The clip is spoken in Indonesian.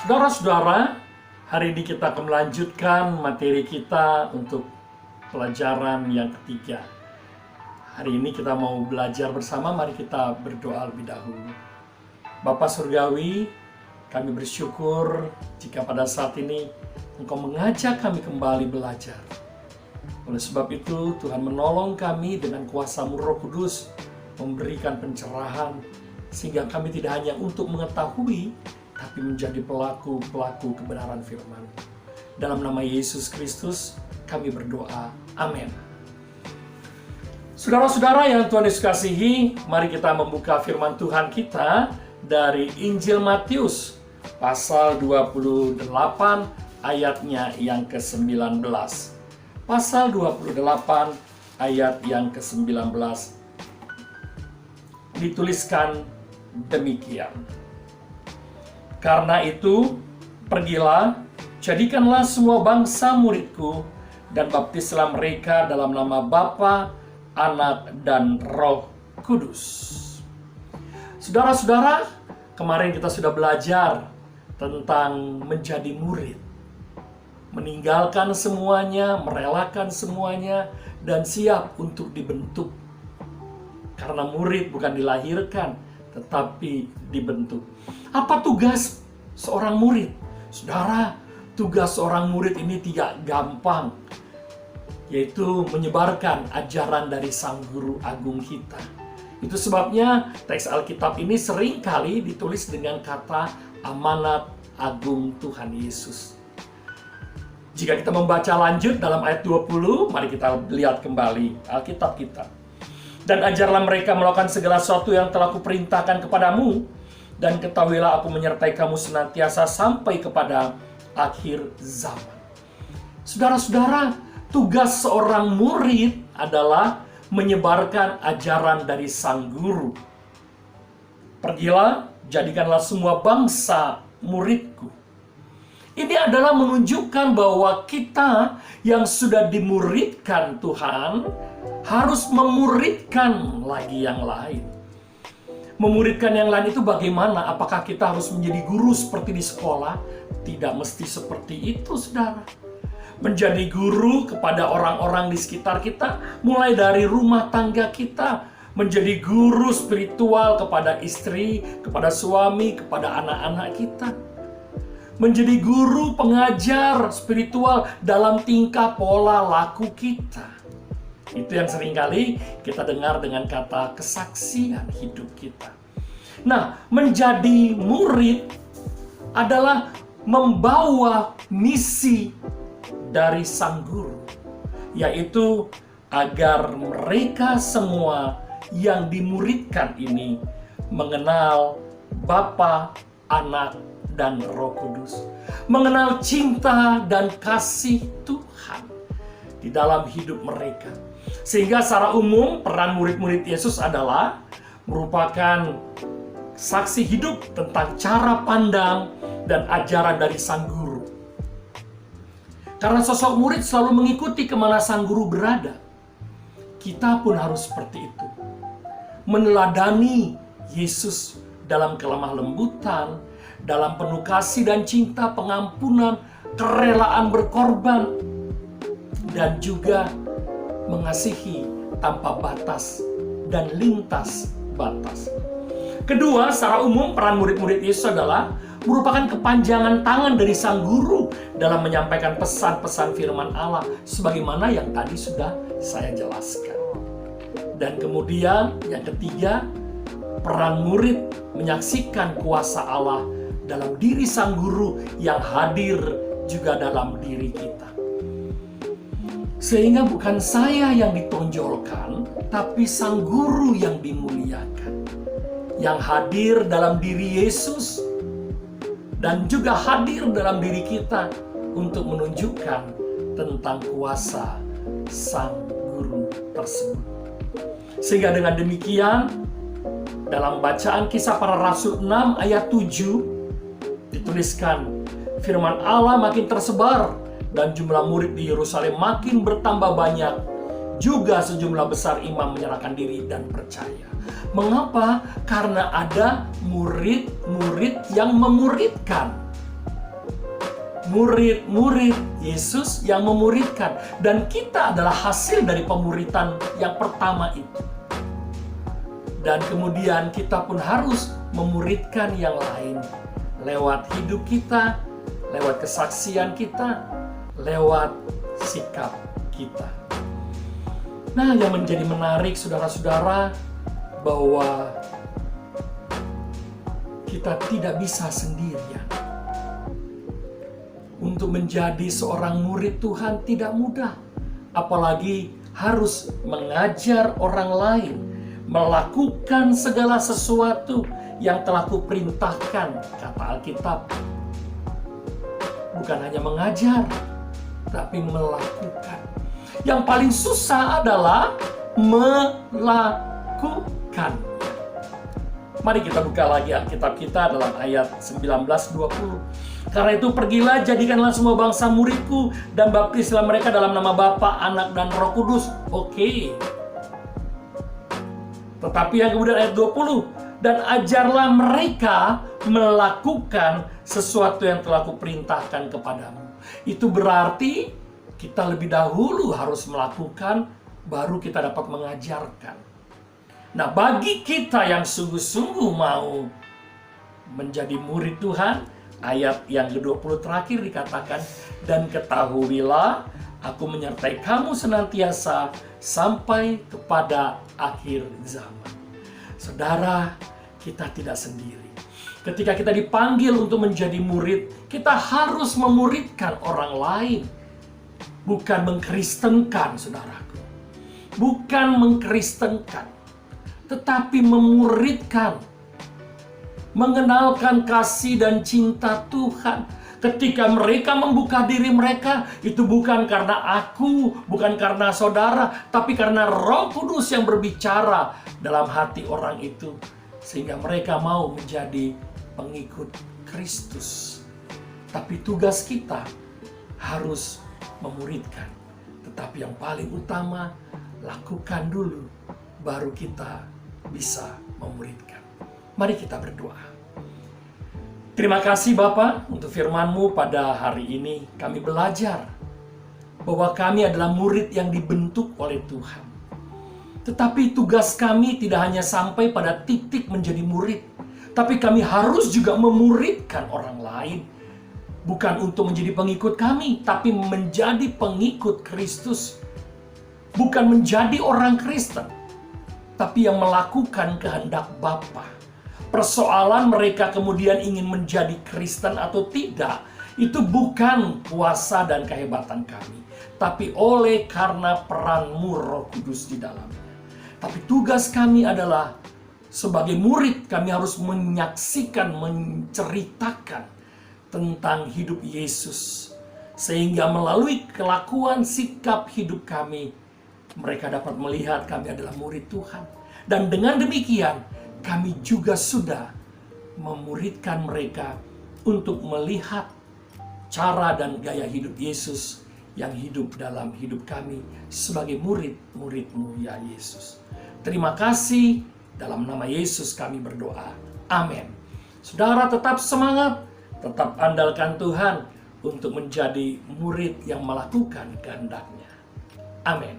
Saudara-saudara, hari ini kita akan melanjutkan materi kita untuk pelajaran yang ketiga. Hari ini kita mau belajar bersama, mari kita berdoa lebih dahulu. Bapa Surgawi, kami bersyukur jika pada saat ini Engkau mengajak kami kembali belajar. Oleh sebab itu, Tuhan menolong kami dengan kuasa-Mu Roh Kudus, memberikan pencerahan, sehingga kami tidak hanya untuk mengetahui, tapi menjadi pelaku-pelaku kebenaran firman. Dalam nama Yesus Kristus, kami berdoa. Amin. Saudara-saudara yang Tuhan Yesus kasihi, mari kita membuka firman Tuhan kita dari Injil Matius, pasal 28, ayatnya yang ke-19. Pasal 28, ayat yang ke-19, dituliskan demikian. Karena itu, pergilah, jadikanlah semua bangsa muridku, dan baptislah mereka dalam nama Bapa, Anak, dan Roh Kudus. Saudara-saudara, kemarin kita sudah belajar tentang menjadi murid. Meninggalkan semuanya, merelakan semuanya, dan siap untuk dibentuk. Karena murid bukan dilahirkan, tetapi dibentuk. Apa tugas seorang murid? Saudara, tugas seorang murid ini tidak gampang, yaitu menyebarkan ajaran dari Sang Guru Agung kita. Itu sebabnya teks Alkitab ini sering kali ditulis dengan kata amanat agung Tuhan Yesus. Jika kita membaca lanjut dalam ayat 20, mari kita lihat kembali Alkitab kita. Dan ajarlah mereka melakukan segala sesuatu yang telah kuperintahkan kepadamu, dan ketahuilah aku menyertai kamu senantiasa sampai kepada akhir zaman. Saudara-saudara, tugas seorang murid adalah menyebarkan ajaran dari Sang Guru. Pergilah, jadikanlah semua bangsa muridku. Ini adalah menunjukkan bahwa kita yang sudah dimuridkan Tuhan harus memuridkan lagi yang lain. Memuridkan yang lain itu bagaimana? Apakah kita harus menjadi guru seperti di sekolah? Tidak mesti seperti itu, saudara. Menjadi guru kepada orang-orang di sekitar kita, mulai dari rumah tangga kita. Menjadi guru spiritual kepada istri, kepada suami, kepada anak-anak kita. Menjadi guru pengajar spiritual dalam tingkah pola laku kita. Itu yang seringkali kita dengar dengan kata kesaksian hidup kita. Nah, menjadi murid adalah membawa misi dari Sang Guru, yaitu agar mereka semua yang dimuridkan ini mengenal Bapa, Anak, dan Roh Kudus, mengenal cinta dan kasih Tuhan di dalam hidup mereka. Sehingga secara umum peran murid-murid Yesus adalah merupakan saksi hidup tentang cara pandang dan ajaran dari Sang Guru. Karena sosok murid selalu mengikuti kemana Sang Guru berada. Kita pun harus seperti itu. Meneladani Yesus dalam kelemah lembutan, dalam penuh kasih dan cinta, pengampunan, kerelaan berkorban, dan juga mengasihi tanpa batas dan lintas batas. Kedua, secara umum peran murid-murid Yesus adalah merupakan kepanjangan tangan dari Sang Guru dalam menyampaikan pesan-pesan firman Allah, sebagaimana yang tadi sudah saya jelaskan. Dan kemudian yang ketiga, peran murid menyaksikan kuasa Allah dalam diri Sang Guru yang hadir juga dalam diri kita. Sehingga bukan saya yang ditonjolkan, tapi Sang Guru yang dimuliakan, yang hadir dalam diri Yesus dan juga hadir dalam diri kita untuk menunjukkan tentang kuasa Sang Guru tersebut. Sehingga dengan demikian, dalam bacaan Kisah Para Rasul 6 ayat 7 dituliskan, firman Allah makin tersebar dan jumlah murid di Yerusalem makin bertambah banyak. Juga sejumlah besar imam menyerahkan diri dan percaya. Mengapa? Karena ada murid-murid yang memuridkan. murid-murid Yesus yang memuridkan. Dan kita adalah hasil dari pemuritan yang pertama itu. Dan kemudian kita pun harus memuridkan yang lain. Lewat hidup kita, lewat kesaksian kita, lewat sikap kita. Nah, yang menjadi menarik saudara-saudara, bahwa kita tidak bisa sendirian. Untuk menjadi seorang murid Tuhan tidak mudah. Apalagi harus mengajar orang lain, melakukan segala sesuatu yang telah kuperintahkan, kata Alkitab. Bukan hanya mengajar, tapi melakukan. Yang paling susah adalah melakukan. Mari kita buka lagi Alkitab kita dalam ayat 19-20. Karena itu pergilah, jadikanlah semua bangsa muridku, dan baptislah mereka dalam nama Bapa, Anak, dan Roh Kudus. Oke. Tetapi yang kemudian ayat 20, dan ajarlah mereka melakukan sesuatu yang telah kuperintahkan kepadamu. Itu berarti kita lebih dahulu harus melakukan, baru kita dapat mengajarkan. Nah, bagi kita yang sungguh-sungguh mau menjadi murid Tuhan, ayat yang ke-20 terakhir dikatakan, dan ketahuilah aku menyertai kamu senantiasa sampai kepada akhir zaman. Saudara, kita tidak sendiri. Ketika kita dipanggil untuk menjadi murid, kita harus memuridkan orang lain. Bukan mengkristenkan, saudaraku. Bukan mengkristenkan, tetapi memuridkan. Mengenalkan kasih dan cinta Tuhan. Ketika mereka membuka diri mereka, itu bukan karena aku, bukan karena saudara, tapi karena Roh Kudus yang berbicara dalam hati orang itu, sehingga mereka mau menjadi pengikut Kristus. Tapi tugas kita harus memuridkan. Tetapi yang paling utama, lakukan dulu, baru kita bisa memuridkan. Mari kita berdoa. Terima kasih Bapa untuk firman-Mu pada hari ini. Kami belajar bahwa kami adalah murid yang dibentuk oleh Tuhan. Tetapi tugas kami tidak hanya sampai pada titik menjadi murid, tapi kami harus juga memuridkan orang lain. Bukan untuk menjadi pengikut kami, tapi menjadi pengikut Kristus. Bukan menjadi orang Kristen, tapi yang melakukan kehendak Bapa. Persoalan mereka kemudian ingin menjadi Kristen atau tidak, itu bukan kuasa dan kehebatan kami, tapi oleh karena peran-Mu Roh Kudus di dalamnya. Tapi tugas kami adalah sebagai murid, kami harus menyaksikan, menceritakan tentang hidup Yesus, sehingga melalui kelakuan sikap hidup kami, mereka dapat melihat kami adalah murid Tuhan. Dan dengan demikian, kami juga sudah memuridkan mereka untuk melihat cara dan gaya hidup Yesus yang hidup dalam hidup kami sebagai murid-murid-Mu ya Yesus. Terima kasih, dalam nama Yesus kami berdoa. Amin. Saudara tetap semangat, tetap andalkan Tuhan untuk menjadi murid yang melakukan kehendak-Nya. Amin.